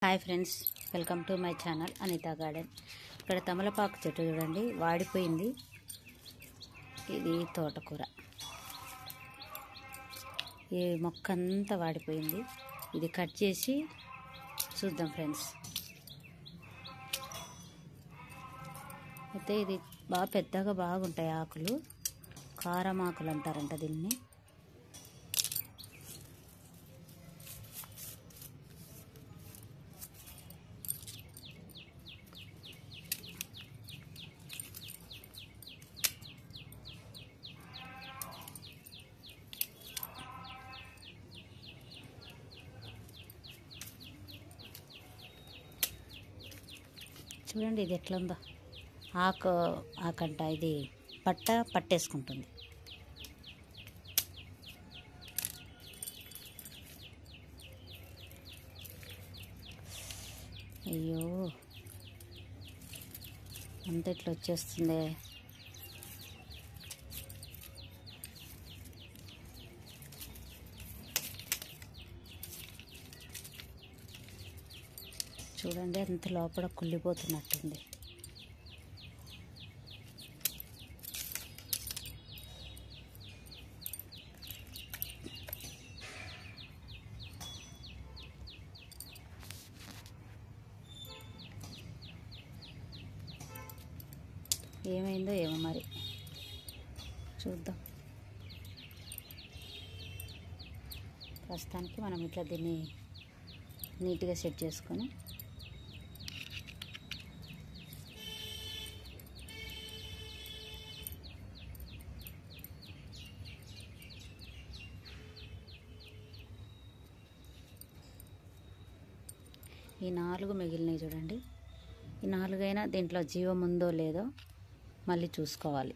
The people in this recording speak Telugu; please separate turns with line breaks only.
Hi friends, welcome to my channel Anitha garden. ఇక్కడ తమలపాకు చెట్టు చూడండి, వాడిపోయింది. ఇది తోటకూర. ఈ మొక్క అంతా వాడిపోయింది. ఇది కట్ చేసి చూద్దాం ఫ్రెండ్స్. అయితే ఇది బాగా పెద్దగా బాగుంటాయి ఆకులు. కారం ఆకులు అంటారంట దీన్ని. చూడండి ఇది ఎట్లా ఉందో. ఆకంట ఇది పట్టేసుకుంటుంది. అయ్యో, అంత ఇట్లా వచ్చేస్తుంది. చూడండి అంత లోపల కుళ్ళిపోతున్నట్టుంది. ఏమైందో ఏమో మరి, చూద్దాం. ప్రస్తుతానికి మనం ఇట్లా దీన్ని నీట్గా సెట్ చేసుకొని ఈ 4 మిగిలినవి చూడండి. ఈ 4 అయినా దీంట్లో జీవం ఉందో లేదో మళ్ళీ చూసుకోవాలి.